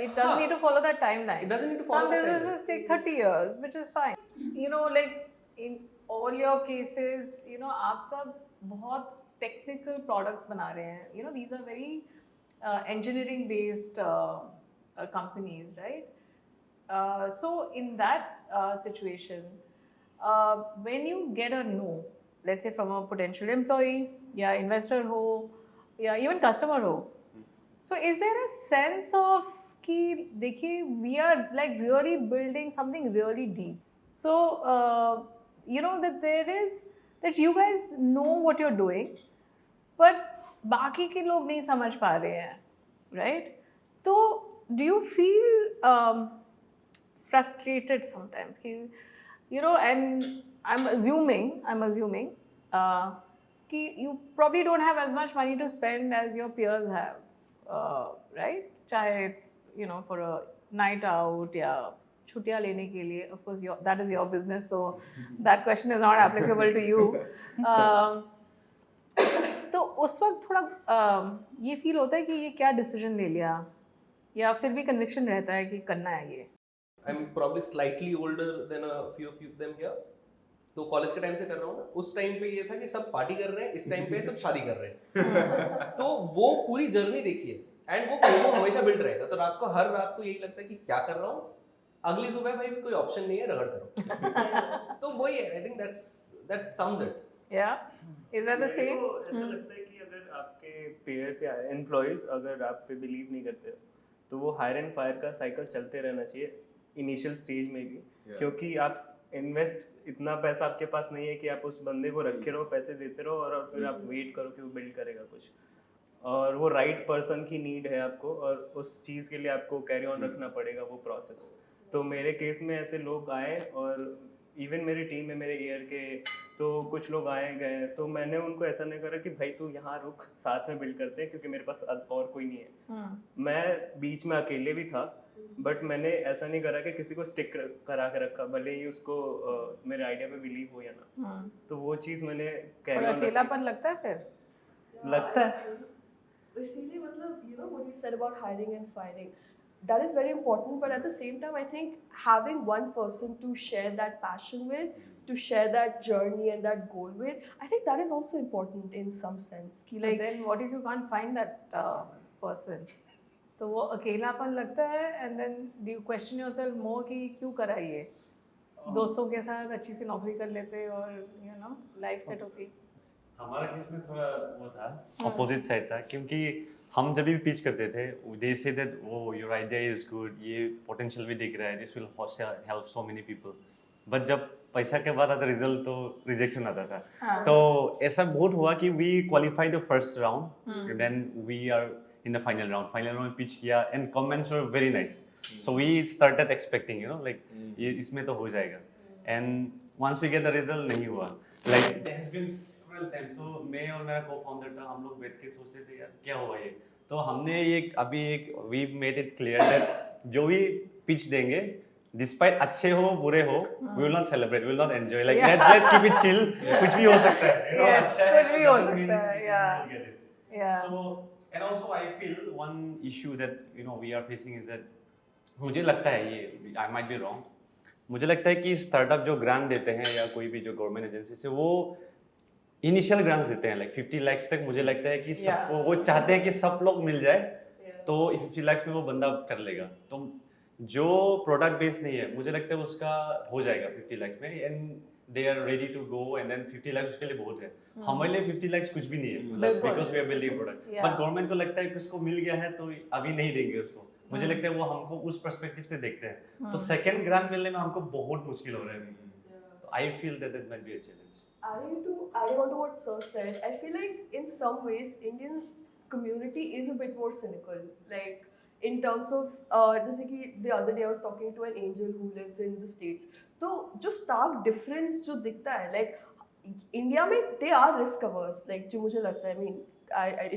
it doesn't need to follow that timeline. It doesn't need to follow Some that businesses take 30 years, which is fine. You know, like in all your cases, you know, आप सब बहुत technical products बना रहे हैं. You know, these are very engineering based companies, right? So in that situation, when you get a no, let's say from a potential employee, या investor हो, या even customer हो, so is there a sense of कि देखिए we are like really building something really deep, so you know that you guys know what you're doing, but बाकी के लोग नहीं समझ पा रहे हैं, right? तो do you feel frustrated sometimes कि you know, and I'm assuming कि you probably don't have as much money to spend as your peers have, right? चाहे it's you know for a night out या छुट्टियाँ लेने के लिए, of course that is your business, so that question is not applicable to you. तो उस वक्त थोड़ा ये फील होता है कि ये क्या डिसीजन ले लिया, या फिर भी कन्विक्शन रहता है कि करना है ये? I'm probably slightly older than a few of them here. तो कॉलेज के टाइम से कर रहा हूँ ना, उस टाइम पे ये था कि सब पार्टी कर रहे हैं, इस टाइम पे सब शादी कर रहे हैं. तो वो पूरी जर्नी देखिए, एंड वो फोमो हमेशा बिल्ड रहेगा. तो हर रात को यही लगता है कि क्या कर रहा हूँ, अगली सुबह भाई कोई ऑप्शन नहीं है, रगड़ करो. तो वही है, I think that sums it. Yeah, is that the same? ऐसा लगता है कि अगर आपके पेयर्स या एम्प्लॉयज अगर आप पे बिलीव नहीं करते, तो वो हायर एंड फायर का साइकिल चलते रहना चाहिए इनिशियल स्टेज में भी, क्योंकि आप इन्वेस्ट इतना पैसा आपके पास नहीं है कि आप उस बंदे को रखे रहो, पैसे देते रहो और फिर आप वेट करो कि वो बिल्ड करेगा कुछ. और वो राइट पर्सन की नीड है आपको, और उस चीज़ के लिए आपको कैरी ऑन रखना पड़ेगा वो प्रोसेस. तो मेरे केस में ऐसे लोग आए, और इवन मेरी टीम में मेरे ईयर के तो कुछ लोग आए गए, तो मैंने उनको ऐसा नहीं करा कि भाई तू यहाँ रुक, साथ में बिल्ड करते हैं, क्योंकि मेरे पास और कोई नहीं है. मैं बीच में अकेले भी था, बट मैंने ऐसा नहीं करा कि किसी को स्टिक करा के रखा, भले ही उसको मेरे आइडिया पे बिलीव हो या ना. तो वो चीज़ मैंने कैरी ऑन. अकेलापन लगता है फिर? लगता है. इसीलिए मतलब you know what you said about hiring and firing, that is very important, but at the same time I think having one person to share that passion with, to share that journey and that goal with, I think that is also important in some sense कि like, but then what if you can't find that person? तो वो अकेलापन लगता है, and then do you question yourself more कि क्यों करा ये? दोस्तों के साथ अच्छी सी नौकरी कर लेते और you know लाइफ सेट होती. हमारा केस में थोड़ा वो था, अपोजिट साइड था, क्योंकि हम जब भी पिच करते थे, they say that oh your idea is good, ये पोटेंशियल भी दिख रहा है, this will help so many people. But जब पैसा के बाद आता रिजल्ट, तो रिजेक्शन आता था. तो ऐसा बहुत हुआ कि we qualify the first round, then we are in the final round में पिच किया, and comments were very nice. So we started expecting, you know, like ये इसमें तो हो जाएगा, and once we get the result नहीं हुआ. Like there has been travel time तो मैं और मेरा को-फाउंडर था, हम लोग बैठ के सोचते थे यार क्या हुआ ये, तो हमने we made it clear that जो भी पिच देंगे डिस्पाइट अच्छे हो बुरे हो we will not celebrate, we will not enjoy, like let's keep it chill, कुछ भी हो सकता है, you know, Yes, अच्छा है, कुछ भी हो doesn't mean सकता है, we yeah. will get it. Yeah. So, and also I feel one issue that we are facing is that मुझे लगता है ये I might be wrong, मुझे लगता है कि स्टार्टअप जो ग्रांट देते हैं या कोई भी जो गवर्नमेंट एजेंसी से वो इनिशियल ग्रांट्स देते हैं लाइक 50 लाख तक, मुझे लगता है कि सबको वो चाहते हैं कि सब लोग मिल जाए तो 50 लाख में वो बंदा कर लेगा, तो जो प्रोडक्ट बेस नहीं है मुझे लगता है उसका हो जाएगा 50 लाख में and they are ready to go and then 50 lakh उसके लिए बहुत है, हमारे लिए 50 लाख कुछ भी नहीं है मतलब because we are building product, but government को लगता है कि उसको मिल गया है तो अभी नहीं देंगे उसको, मुझे लगता है वो हमको उस पर्सपेक्टिव से देखते हैं, तो सेकंड ग्रांट मिलने में हमको बहुत मुश्किल हो रहा है, तो I feel that it might be a challenge. Adding on to what Sir said, I feel like in some ways Indian community is a bit more cynical. Like in terms of जैसे कि the other day I was talking to an angel who lives in the States. तो जो stark difference जो दिखता है, like India में they are risk averse. Like जो मुझे लगता है, I mean,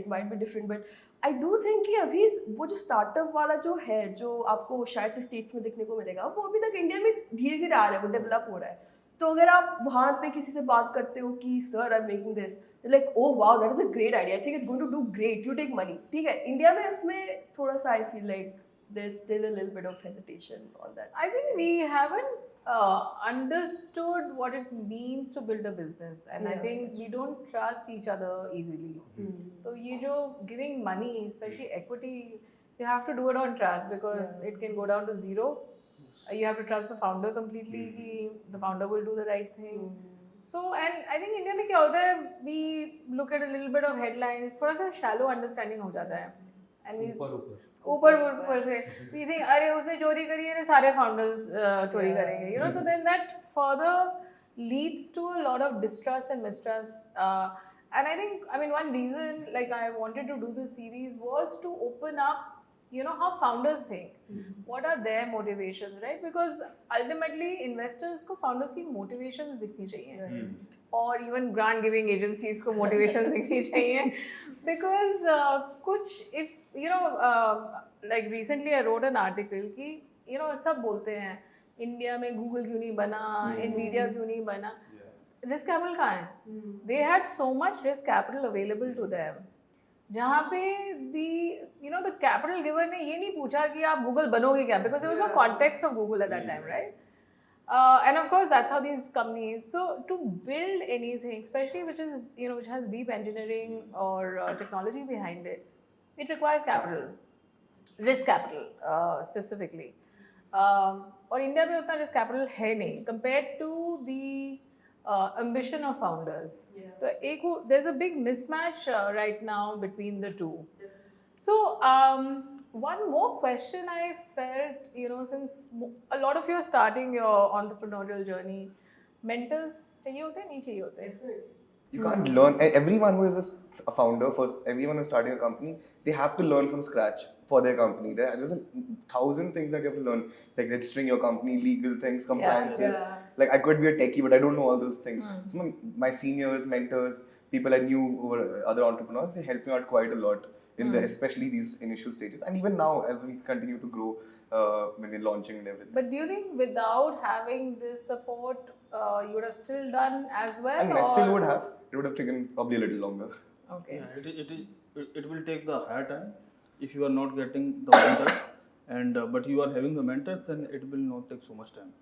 it might be different, but I do think कि अभी वो जो startup वाला जो है, जो आपको शायद से states में देखने को मिलेगा, वो अभी तक इंडिया में धीरे धीरे आ रहा है, वो डेवलप हो रहा है. तो अगर आप वहाँ पे किसी से बात करते हो कि sir I am making this, like oh wow that is a great idea, I think it's going to do great, you take money, ठीक है. इंडिया में उसमें थोड़ा सा I feel like there is still a little bit of hesitation on that. I think we haven't understood what it means to build a business, and I think we don't trust each other easily. So ये जो giving money, especially equity, you have to do it on trust because it can go down to zero. You have to trust the founder completely. The founder will do the right thing. So, and I think India में क्या होता है, we look at a little bit of headlines, थोड़ा सा shallow understanding हो जाता है, and we ऊपर से we think अरे उसने चोरी करी है, सारे founders चोरी करेंगे, you know. So then that further leads to a lot of distrust and mistrust. And I think, I mean, one reason like I wanted to do this series was to open up, you know, how founders think. What are their motivations, right? Because ultimately investors को founders की motivations दिखनी चाहिए, और even grant giving agencies को motivations दिखनी चाहिए, because कुछ if you know like recently I wrote an article कि you know सब बोलते हैं इंडिया में गूगल क्यों नहीं बना, Nvidia क्यों नहीं बना, रिस्क कैपिटल कहाँ है? They had so much risk capital available to them, जहाँ पे the capital giver ने ये नहीं पूछा कि आप गूगल बनोगे क्या, because there was no context of Google at that time, right? And of course that's how these companies, so to build anything especially which is which has deep engineering or technology behind it, it requires capital, risk capital specifically, और India में उतना risk capital है नहीं compared to the ambition of founders. So there's a big mismatch right now between the two. So one more question I felt, since a lot of you are starting your entrepreneurial journey, mentors चाहिए होते हैं, नहीं चाहिए होते? You can't learn. Everyone who is a founder, everyone who's starting a company, they have to learn from scratch for their company. There's 1,000 things that you have to learn, like registering your company, legal things, compliances. Like I could be a techie, but I don't know all those things. Some of my seniors, mentors, people I knew who were other entrepreneurs, they helped me out quite a lot in especially these initial stages. And even now, as we continue to grow, when we're launching and everything. But do you think without having this support, you would have still done as well? I mean, I still would have. It would have taken probably a little longer. Okay. Yeah, it will take the higher time if you are not getting the mentors, and but you are having the mentors, then it will not take so much time.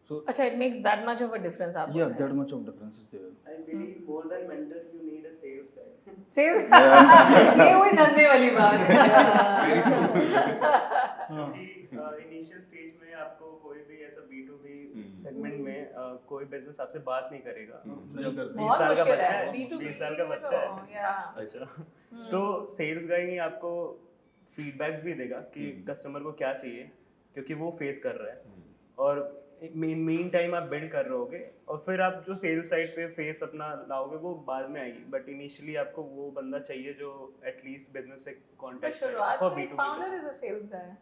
So अच्छा, it makes that much of a difference. yeah, that much of difference is there. I believe more than mentor, you need a sales guy. Sales ये वही धंधे वाली बात initial stage में आपको कोई भी ऐसा B2B सेगमेंट में कोई बिजनेस आपसे बात नहीं करेगा, 20 साल का बच्चा है, 20 साल का बच्चा है, अच्छा, तो सेल्स गाय ही आपको फीडबैक्स भी देगा कि कस्टमर को क्या चाहिए, क्योंकि वो फेस कर रहा है, और मीन टाइम आप बिल्ड कर रहे होगे, और फिर आप जो सेल्स साइड पे फेस अपना लाओगे वो बाद में आएगी, बट इनिशियली आपको वो बंदा चाहिए जो एटलीस्ट बिजनेस से कांटेक्ट करे for B2B. Founder is a sales guy,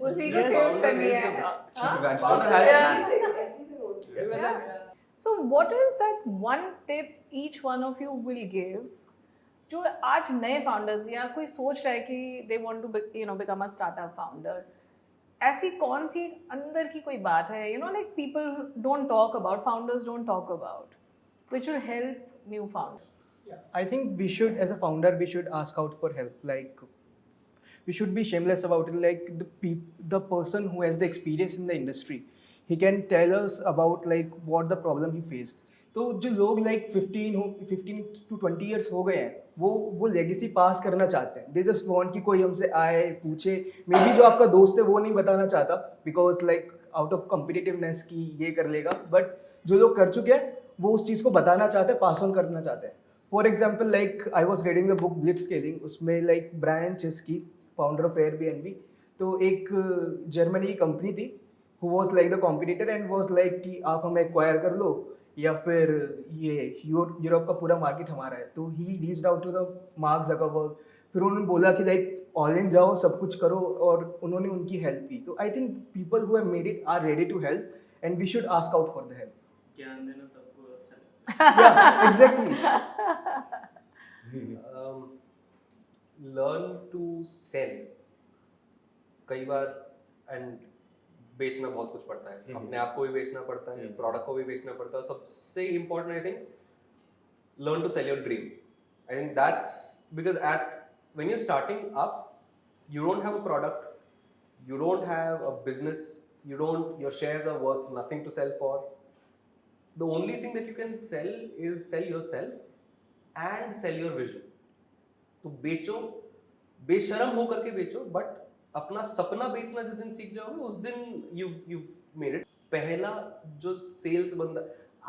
उसी को सेल्स करनी है. So what is that one tip each one of you will give जो आज नए founders या कोई सोच रहा है कि they want to become a startup founder, ऐसी कौन सी अंदर की कोई बात है like people don't talk about, founders don't talk about, which will help new founders? I think we should, as a founder, we should ask out for help. Like, we should be shameless about it. Like the person who has the experience in the industry, he can tell us about like what the problem he faced. तो जो लोग like 15 to 20 years हो गए हैं, वो legacy पास करना चाहते हैं. They just want कि कोई हमसे आए पूछे. Maybe जो आपका दोस्त है वो नहीं बताना चाहता because like out of competitiveness कि ये कर लेगा. But जो लोग कर चुके हैं वो उस चीज़ को बताना चाहते हैं, पास ऑन करना चाहते हैं. For example, like I was reading the book Blitzscaling. उसमें like Brian Chesky, founder of Airbnb, तो एक जर्मनी की कंपनी थी who was like the competitor and was like कि आप हमें एक्वायर कर लो या फिर ये यूरोप का पूरा मार्केट हमारा है. तो he reached out to the Mark Zuckerberg. फिर उन्होंने बोला कि लाइक ऑल इन जाओ, सब कुछ करो, और उन्होंने उनकी हेल्प की. तो I think people who have made it are ready to help and we should ask out for the help. ज्ञान देना सबको अच्छा लगता Yeah, exactly. Learn to sell. कई बार एंड बेचना बहुत कुछ पड़ता है, अपने आप को भी बेचना पड़ता है, प्रोडक्ट को भी बेचना पड़ता है. सबसे important I think learn to sell your dream. I think that's because at when you are starting up you don't have a product, you don't have a business, your shares are worth nothing to sell for. The only thing that you can sell is sell yourself and sell your vision. तो बेचो, बेशरम हो करके बेचो, but अपना सपना बेचना जिस दिन सीख जाओगे उस दिन you've made it. पहला जो सेल्स बंदा,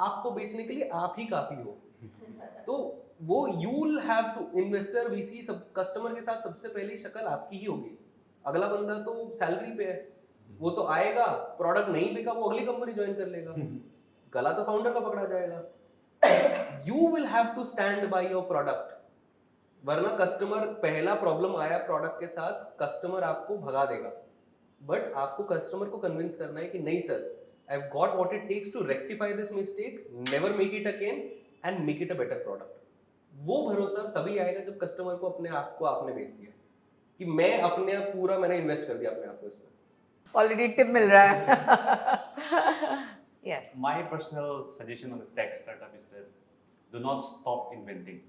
आपको बेचने के लिए आप ही काफी हो. तो वो you'll have to investor, VC, सब कस्टमर के साथ सबसे पहली शक्ल आपकी ही होगी. अगला बंदा तो सैलरी पे है, वो तो आएगा, प्रोडक्ट नहीं बिका वो अगली कंपनी ज्वाइन कर लेगा, गला तो फाउंडर का पकड़ा जाएगा. You will have to stand by your product. वरना कस्टमर, पहला प्रॉब्लम आया प्रोडक्ट के साथ, कस्टमर आपको भगा देगा. बट आपको कस्टमर को कन्विंस करना है कि नहीं sir, I have got what it takes to rectify this mistake, never make it again and make it a better product. वो भरोसा तभी आएगा जब कस्टमर को अपने आप को आपने बेच दिया, कि मैं अपने आप पूरा मैंने इन्वेस्ट कर दिया अपने आप को इसमें. ऑलरेडी टिप मिल रहा है. Yes. My personal suggestion on the tech startup is that do not stop inventing.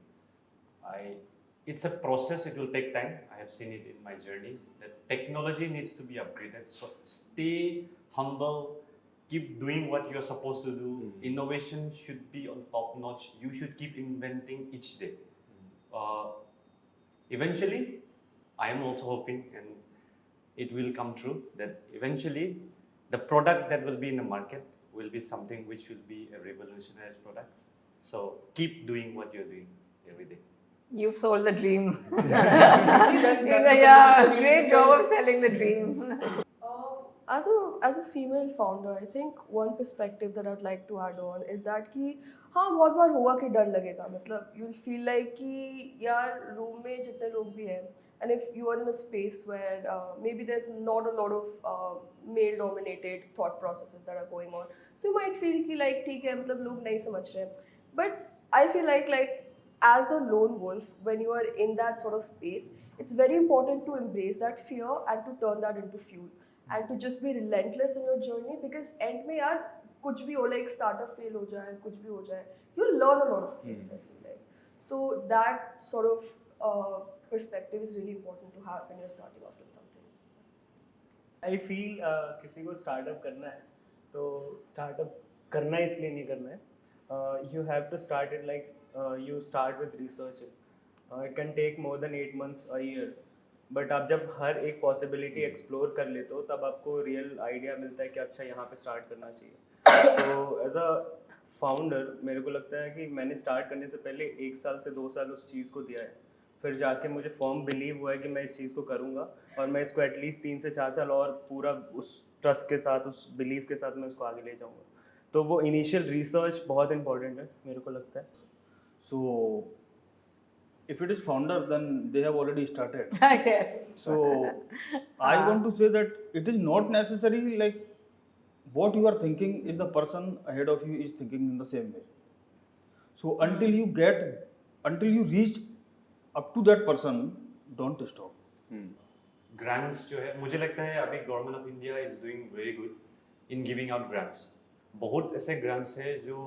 It's a process, it will take time. I have seen it in my journey. That technology needs to be upgraded. So stay humble, keep doing what you're supposed to do. Innovation should be on top notch. You should keep inventing each day. Eventually, I am also hoping, and it will come true, that eventually the product that will be in the market will be something which will be a revolutionary product. So keep doing what you're doing every day. You've sold the dream. that's Yeah, great job of selling the dream. As a female founder, I think one perspective that I'd like to add on is that कि हाँ बहुत बार होगा कि डर लगेगा. मतलब you'll feel like कि यार रूम में जितने लोग भी हैं, and if you are in a space where maybe there's not a lot of male-dominated thought processes that are going on, so you might feel कि like ठीक है, मतलब लोग नहीं समझ रहे हैं. But I feel like as a lone wolf, when you are in that sort of space, it's very important to embrace that fear and to turn that into fuel and to just be relentless in your journey, because end में यार कुछ भी हो, like startup fail हो जाए, कुछ भी हो जाए, you'll learn a lot of things. I feel like so that sort of perspective is really important to have when you're starting off with something. I feel किसी को स्टार्टअप करना है तो स्टार्टअप करना इसलिए नहीं करना है. You have to start it like you start with research. It can take more than 8 months a year, but आप जब हर एक पॉसिबिलिटी एक्सप्लोर कर लेते हो तब आपको रियल आइडिया मिलता है कि अच्छा यहाँ पे स्टार्ट करना चाहिए. तो एज अ फाउंडर मेरे को लगता है कि मैंने स्टार्ट करने से पहले 1 साल से 2 साल उस चीज़ को दिया है, फिर जाके मुझे फर्म बिलीव हुआ है कि मैं इस चीज़ को करूँगा और मैं इसको एटलीस्ट 3 से 4 साल और पूरा उस ट्रस्ट के साथ, उस बिलीव के साथ मैं उसको आगे ले जाऊँगा. तो वो इनिशियल रिसर्च बहुत इंपॉर्टेंट है मेरे को लगता है. So, if it is founder, then they have already started. Yes. So, I want to say that it is not necessary like what you are thinking is the person ahead of you is thinking in the same way. So until you reach up to that person, don't stop. Grants जो है मुझे लगता है अभी government of India is doing very good in giving out grants. बहुत ऐसे grants है जो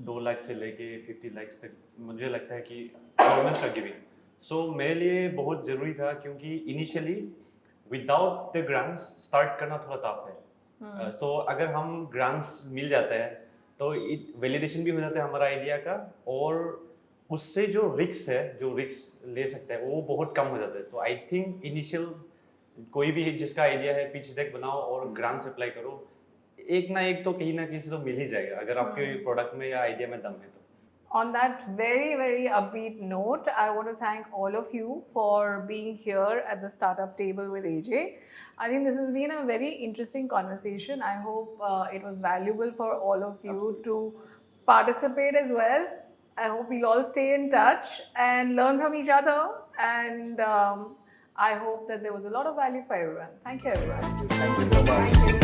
2 लाख से लेके 50 लाख तक मुझे लगता है कि गवर्नमेंट्स आर गिविंग. सो मेरे लिए बहुत ज़रूरी था क्योंकि initially without the grants start करना थोड़ा टफ है. तो अगर हम ग्रांट्स मिल जाता है तो वैलिडेशन भी हो जाता है हमारा आइडिया का, और उससे जो रिस्क ले सकता है वो बहुत कम हो जाता है. तो आई थिंक इनिशियल कोई भी जिसका आइडिया है पिच डेक बनाओ और ग्रांट्स अप्लाई करो, एक ना एक तो कहीं ना कहीं से तो मिल ही जाएगा अगर आपके प्रोडक्ट में या आइडिया में दम है तो. On that very, very upbeat note, I want to thank all of you for being here at the startup table with AJ. I think this has been a very interesting conversation. I hope it was valuable for all of you to participate as well. I hope we'll all stay in touch and learn from each other. And I hope that there was a lot of value for everyone. Thank you, everyone. Thank you so much. Thank you.